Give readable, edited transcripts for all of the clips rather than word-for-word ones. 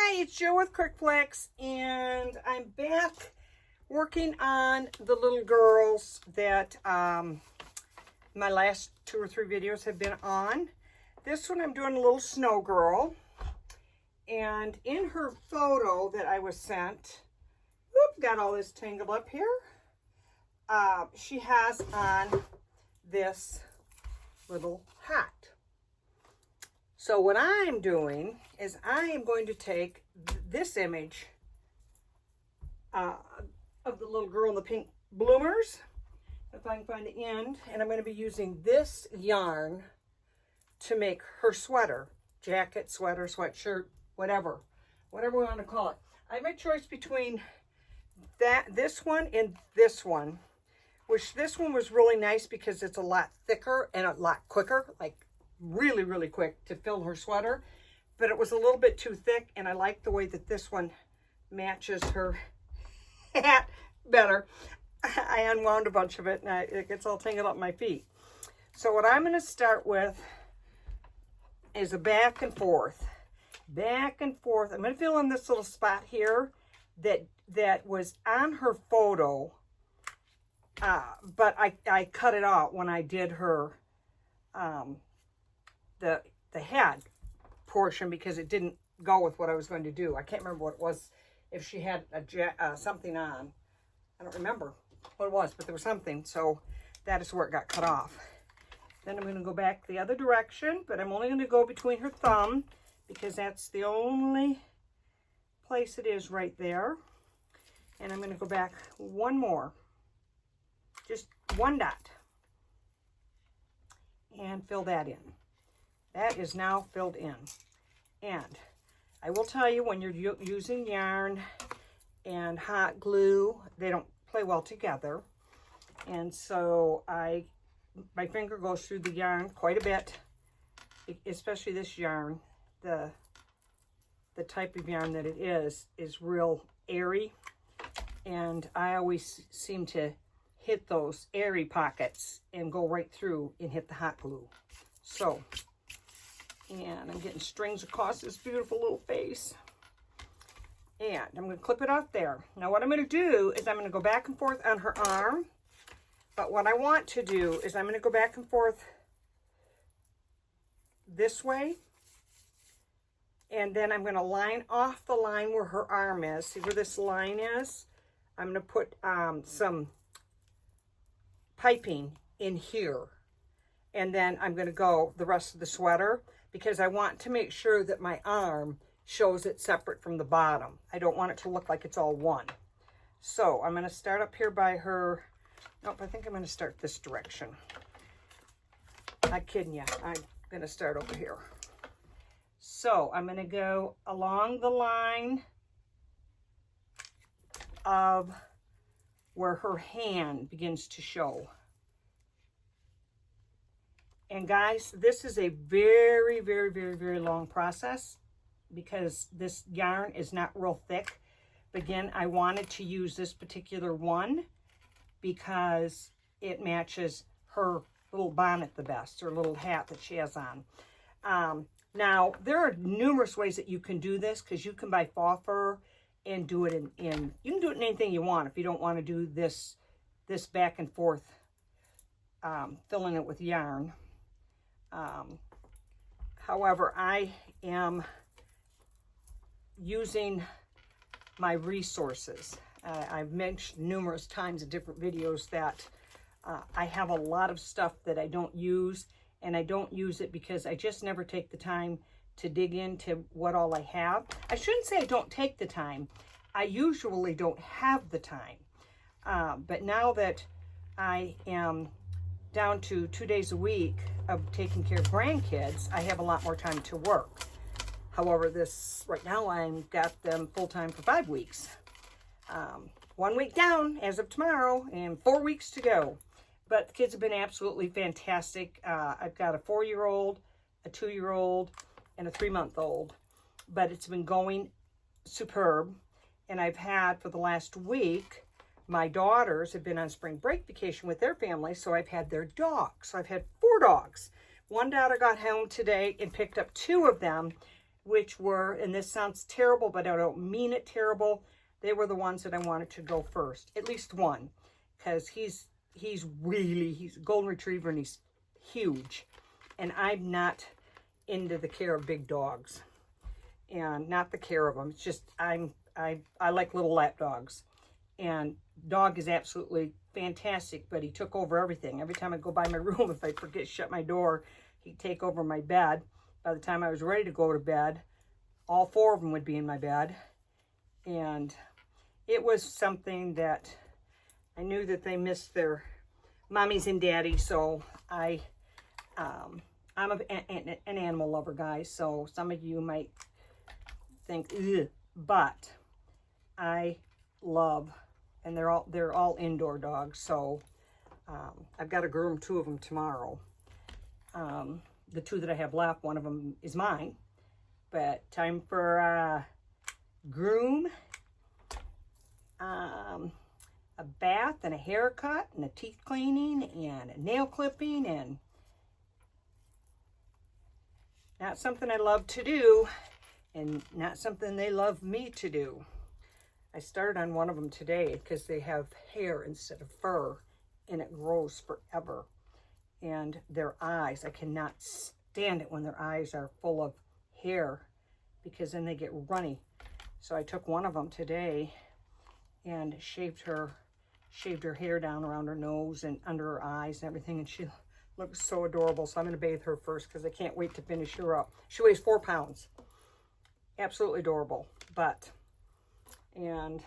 Hi, it's Jill with cricflix, and I'm back working on the little girls that my last 2 or 3 videos have been on. This one I'm doing a little snow girl, and in her photo that I was sent, whoop, got all this tangled up here, she has on this little hat. So what I'm doing is I am going to take this image of the little girl in the pink bloomers, if I can find the end, and I'm going to be using this yarn to make her sweater, jacket, sweater, sweatshirt, whatever we want to call it. I have a choice between this one and this one, which this one was really nice because it's a lot thicker and a lot quicker, like really quick to fill her sweater, but it was a little bit too thick, and I like the way that this one matches her hat better. I unwound a bunch of it and it gets all tangled up my feet. So what I'm going to start with is a back and forth. I'm going to fill in this little spot here that was on her photo, but I cut it out when I did her the hat portion because it didn't go with what I was going to do. I can't remember what it was, if she had something on. I don't remember what it was, but there was something, so that is where it got cut off. Then I'm going to go back the other direction, but I'm only going to go between her thumb because that's the only place it is right there. And I'm going to go back one more, just one dot, and fill that in. That is now filled in. And I will tell you, when you're using yarn and hot glue, they don't play well together. And so my finger goes through the yarn quite a bit, especially this yarn. The type of yarn that it is real airy. And I always seem to hit those airy pockets and go right through and hit the hot glue. So, and I'm getting strings across this beautiful little face. And I'm going to clip it off there. Now what I'm going to do is I'm going to go back and forth on her arm. But what I want to do is I'm going to go back and forth this way. And then I'm going to line off the line where her arm is. See where this line is? I'm going to put some piping in here. And then I'm going to go the rest of the sweater, because I want to make sure that my arm shows it separate from the bottom. I don't want it to look like it's all one. So I'm going to start up here by her. Nope, I think I'm going to start this direction. Not kidding you. I'm going to start over here. So I'm going to go along the line of where her hand begins to show. And guys, this is a very long process because this yarn is not real thick. But again, I wanted to use this particular one because it matches her little bonnet the best, or little hat that she has on. Now, there are numerous ways that you can do this, because you can buy fall fur and do it in you can do it in anything you want if you don't want to do this back and forth, filling it with yarn. However, I am using my resources. I've mentioned numerous times in different videos that I have a lot of stuff that I don't use, and I don't use it because I just never take the time to dig into what all I have. I shouldn't say I don't take the time. I usually don't have the time. But now that I am down to 2 days a week of taking care of grandkids, I have a lot more time to work. However, right now I've got them full-time for 5 weeks. 1 week down as of tomorrow and 4 weeks to go. But the kids have been absolutely fantastic. I've got a 4-year-old, a 2-year-old, and a 3-month-old. But it's been going superb. And I've had, for the last week, my daughters have been on spring break vacation with their family, so I've had their dogs. So I've had 4 dogs. One daughter got home today and picked up 2 of them which were, and this sounds terrible, but I don't mean it terrible, they were the ones that I wanted to go first. At least one, because he's a golden retriever and he's huge. And I'm not into the care of big dogs. And not the care of them. It's just, I like little lap dogs. And dog is absolutely fantastic, but he took over everything. Every time I go by my room, if I forget to shut my door, he'd take over my bed. By the time I was ready to go to bed, all four of them would be in my bed. And it was something that I knew that they missed their mommies and daddies. So I'm an animal lover, guys. So some of you might think, ugh, but I love, and they're all indoor dogs. So I've got to groom 2 of them tomorrow. The 2 that I have left, one of them is mine. But time for groom, a bath and a haircut and a teeth cleaning and a nail clipping, and not something I love to do and not something they love me to do. I started on one of them today because they have hair instead of fur and it grows forever. And their eyes, I cannot stand it when their eyes are full of hair because then they get runny. So I took one of them today and shaved her hair down around her nose and under her eyes and everything, and she looks so adorable. So I'm going to bathe her first because I can't wait to finish her up. She weighs 4 pounds. Absolutely adorable. And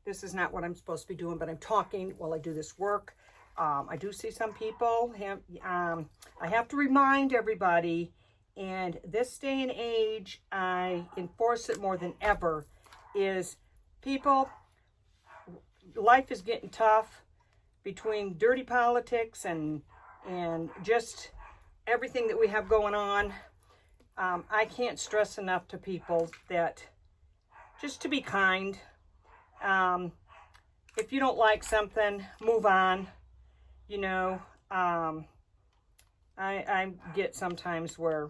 this is not what I'm supposed to be doing, but I'm talking while I do this work. I do see some people I have to remind everybody, and this day and age, I enforce it more than ever, is people, life is getting tough between dirty politics and just everything that we have going on. I can't stress enough to people that just to be kind. If you don't like something, move on. You know, I get sometimes where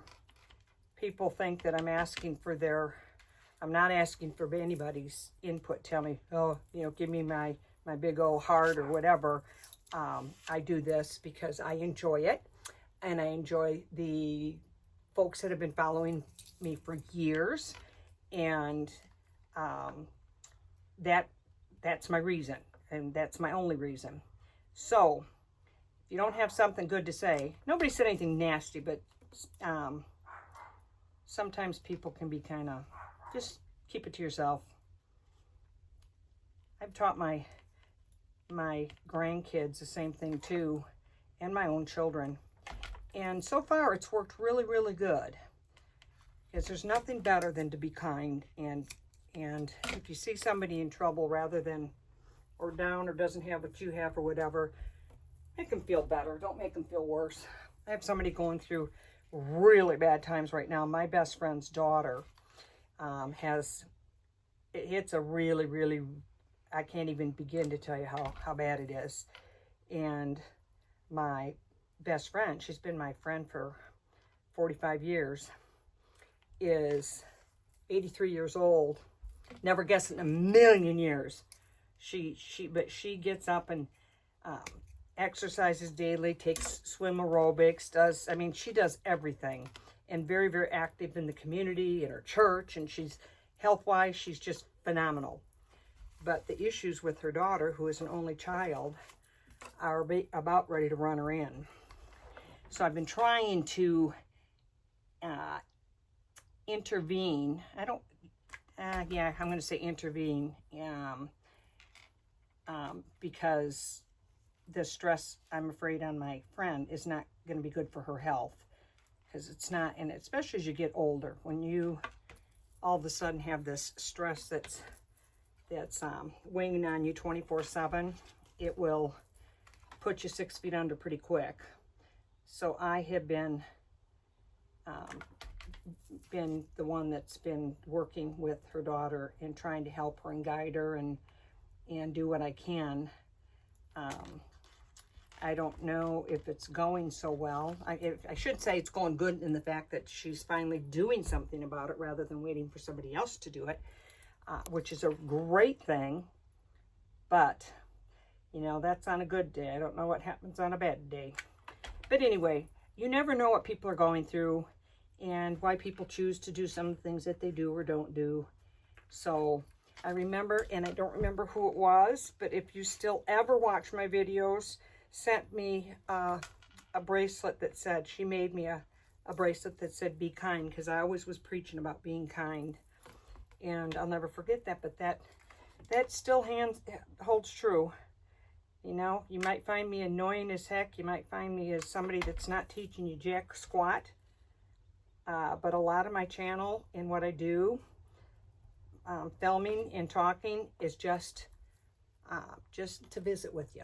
people think that I'm asking for I'm not asking for anybody's input. Tell me, oh, you know, give me my big old heart or whatever. I do this because I enjoy it, and I enjoy the folks that have been following me for years, and that's my reason, and that's my only reason. So if you don't have something good to say, nobody said anything nasty, but sometimes people can be kind of, just keep it to yourself. I've taught my grandkids the same thing too, and my own children. And so far it's worked really, really good. Because there's nothing better than to be kind, and if you see somebody in trouble rather than, or down, or doesn't have what you have or whatever, make them feel better. Don't make them feel worse. I have somebody going through really bad times right now. My best friend's daughter it's a really, really, I can't even begin to tell you how bad it is. And my best friend, she's been my friend for 45 years, is 83 years old. Never guessed in a million years. But she gets up and exercises daily, takes swim aerobics, she does everything, and very, very active in the community, in her church, and she's health-wise, she's just phenomenal. But the issues with her daughter, who is an only child, are about ready to run her in. So I've been trying to intervene. I'm going to say intervene, because the stress, I'm afraid, on my friend is not going to be good for her health, because it's not, and especially as you get older, when you all of a sudden have this stress that's weighing on you 24/7, it will put you 6 feet under pretty quick. So I have been the one that's been working with her daughter and trying to help her and guide her and do what I can. I don't know if it's going so well. I should say it's going good in the fact that she's finally doing something about it rather than waiting for somebody else to do it, which is a great thing. But, you know, that's on a good day. I don't know what happens on a bad day. But anyway, you never know what people are going through and why people choose to do some of the things that they do or don't do. So I remember, and I don't remember who it was, but if you still ever watch my videos, sent me a bracelet that said, she made me a bracelet that said, be kind, because I always was preaching about being kind. And I'll never forget that, but that still holds true. You know, you might find me annoying as heck. You might find me as somebody that's not teaching you jack squat. But a lot of my channel and what I do, filming and talking, is just to visit with you.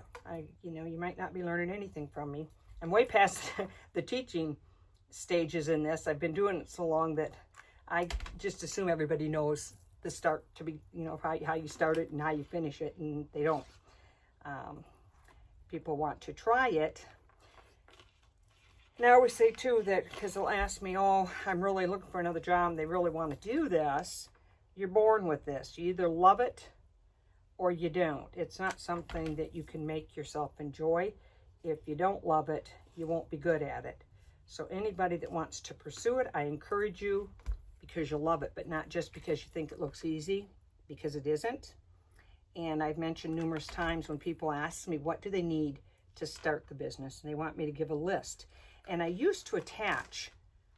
You know, you might not be learning anything from me. I'm way past the teaching stages in this. I've been doing it so long that I just assume everybody knows the start to be, you know, how you start it and how you finish it, and they don't. People want to try it. And I always say too that, because they'll ask me, oh, I'm really looking for another job, and they really want to do this. You're born with this. You either love it or you don't. It's not something that you can make yourself enjoy. If you don't love it, you won't be good at it. So anybody that wants to pursue it, I encourage you, because you love it, but not just because you think it looks easy, because it isn't. And I've mentioned numerous times when people ask me, what do they need to start the business? And they want me to give a list. And I used to attach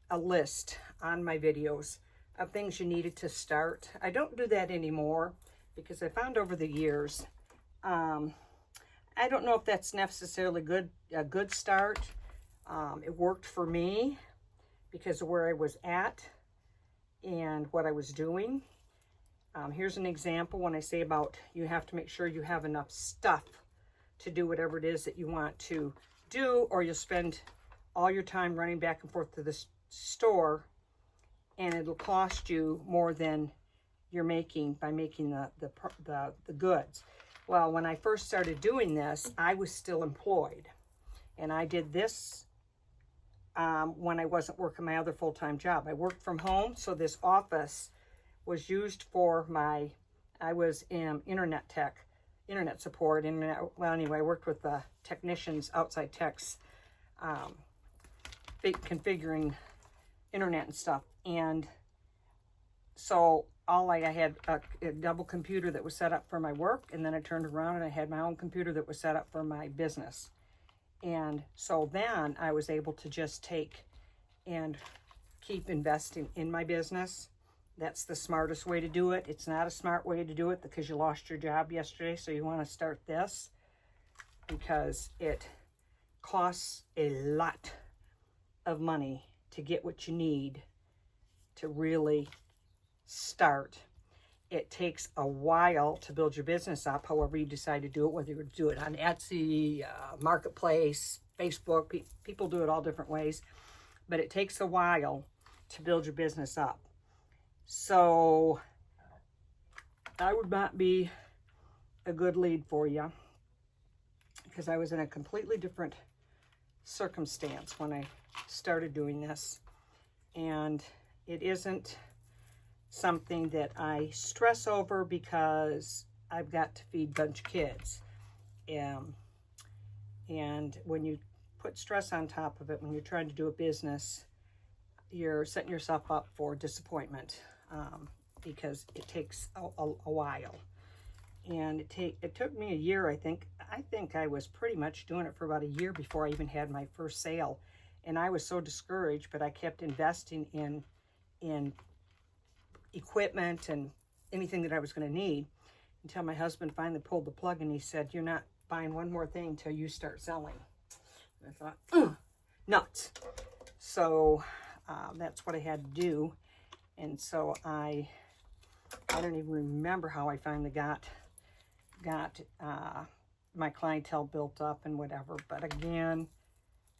a list on my videos of things you needed to start. I don't do that anymore, because I found over the years, I don't know if that's necessarily a good start. It worked for me because of where I was at and what I was doing. Here's an example when I say about you have to make sure you have enough stuff to do whatever it is that you want to do, or you'll spend all your time running back and forth to the store, and it'll cost you more than you're making by making the goods. Well, when I first started doing this, I was still employed, and I did this when I wasn't working my other full-time job. I worked from home, so this office was used for I was in internet support, well, anyway, I worked with the technicians, outside techs, configuring internet and stuff. And so I had a double computer that was set up for my work, and then I turned around and I had my own computer that was set up for my business. And so then I was able to just take and keep investing in my business. That's the smartest way to do it. It's not a smart way to do it because you lost your job yesterday, so you want to start this, because it costs a lot of money to get what you need to really start. It takes a while to build your business up, however you decide to do it, whether you do it on Etsy, Marketplace, Facebook. People do it all different ways, but it takes a while to build your business up. So I would not be a good lead for you, because I was in a completely different circumstance when I started doing this, and it isn't something that I stress over because I've got to feed a bunch of kids. And when you put stress on top of it, when you're trying to do a business, you're setting yourself up for disappointment, because it takes a while. And it took me a year, I think. I think I was pretty much doing it for about a year before I even had my first sale. And I was so discouraged, but I kept investing in equipment and anything that I was going to need, until my husband finally pulled the plug and he said, you're not buying one more thing until you start selling. And I thought, nuts. So that's what I had to do. And so I don't even remember how I finally got my clientele built up and whatever. But again,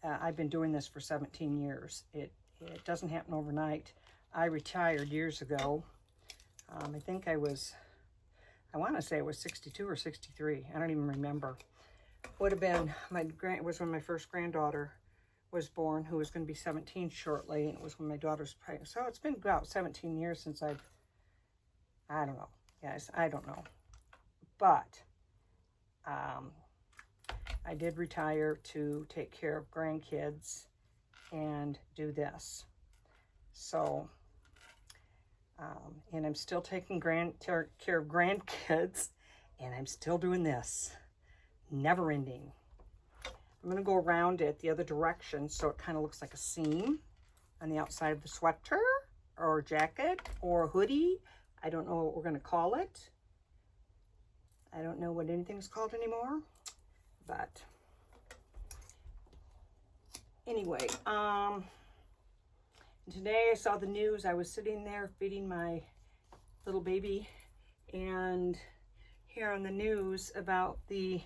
I've been doing this for 17 years. It doesn't happen overnight. I retired years ago. I think I want to say I was 62 or 63. I don't even remember. would have been, it was when my first granddaughter was born, who was going to be 17 shortly, and it was when my daughter's pregnant. So it's been about 17 years since I don't know, guys, I don't know. But I did retire to take care of grandkids and do this. So, and I'm still taking care of grandkids, and I'm still doing this. Never ending. I'm going to go around it the other direction so it kind of looks like a seam on the outside of the sweater or jacket or hoodie. I don't know what we're going to call it. I don't know what anything's called anymore. But anyway, today I saw the news. I was sitting there feeding my little baby and hear on the news about the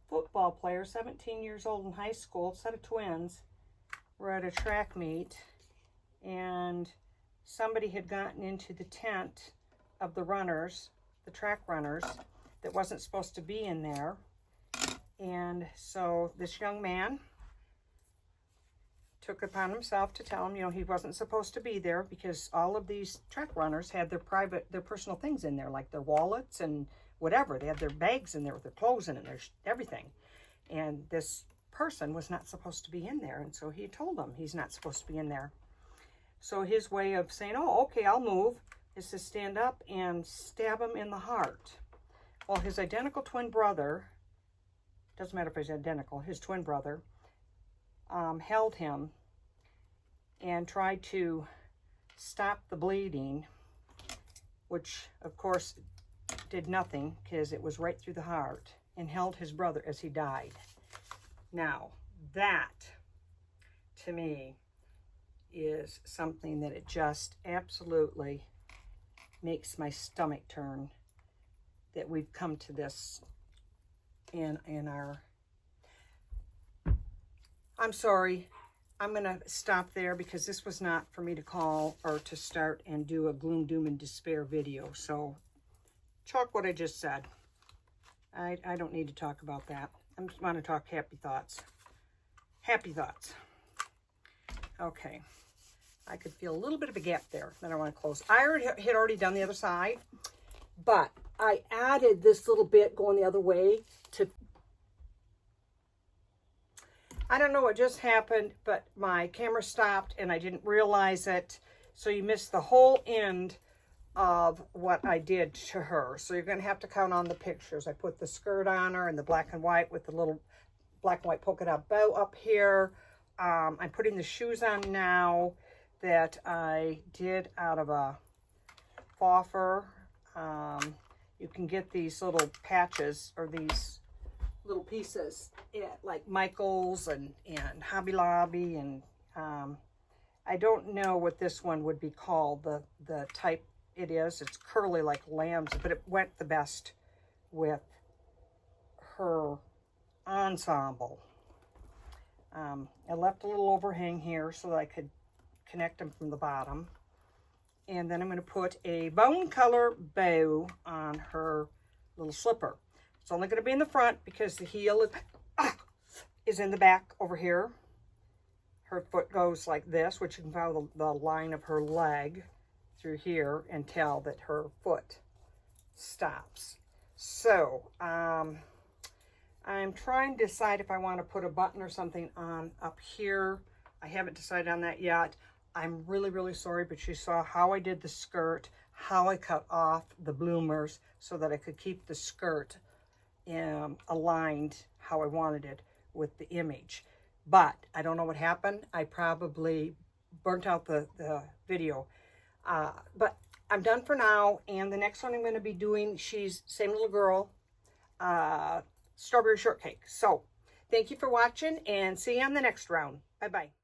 football player, 17 years old in high school, set of twins, were at a track meet, and somebody had gotten into the tent of the runners, the track runners, that wasn't supposed to be in there. And so this young man took it upon himself to tell him, you know, he wasn't supposed to be there, because all of these track runners had their personal things in there, like their wallets and whatever. They had their bags in there with their clothes in it, their everything. And this person was not supposed to be in there. And so he told him he's not supposed to be in there. So his way of saying, oh, okay, I'll move, is to stand up and stab him in the heart. Well, his identical twin brother, doesn't matter if he's identical, his twin brother, held him and tried to stop the bleeding, which of course did nothing, because it was right through the heart, and held his brother as he died. Now, that to me is something that it just absolutely makes my stomach turn, that we've come to this in our... I'm sorry, I'm going to stop there, because this was not for me to call or to start and do a gloom, doom, and despair video. So chalk what I just said. I don't need to talk about that. I just want to talk happy thoughts. Happy thoughts. Okay. I could feel a little bit of a gap there that I want to close. I had already done the other side, but I added this little bit going the other way to... I don't know what just happened, but my camera stopped and I didn't realize it. So you missed the whole end of what I did to her. So you're going to have to count on the pictures. I put the skirt on her in the black and white with the little black and white polka dot bow up here. I'm putting the shoes on now that I did out of a foffer. You can get these little patches, or these little pieces at like Michael's and Hobby Lobby, and I don't know what this one would be called, the type it is. It's curly like lambs, but it went the best with her ensemble. I left a little overhang here so that I could connect them from the bottom. And then I'm going to put a bone color bow on her little slipper. It's only going to be in the front because the heel is in the back over here. Her foot goes like this, which you can follow the line of her leg through here and tell that her foot stops. So, I'm trying to decide if I want to put a button or something on up here. I haven't decided on that yet. I'm really, really sorry, but you saw how I did the skirt, how I cut off the bloomers so that I could keep the skirt aligned how I wanted it with the image. But I don't know what happened. I probably burnt out the video. But I'm done for now. And the next one I'm going to be doing, she's same little girl, strawberry shortcake. So thank you for watching, and see you on the next round. Bye-bye.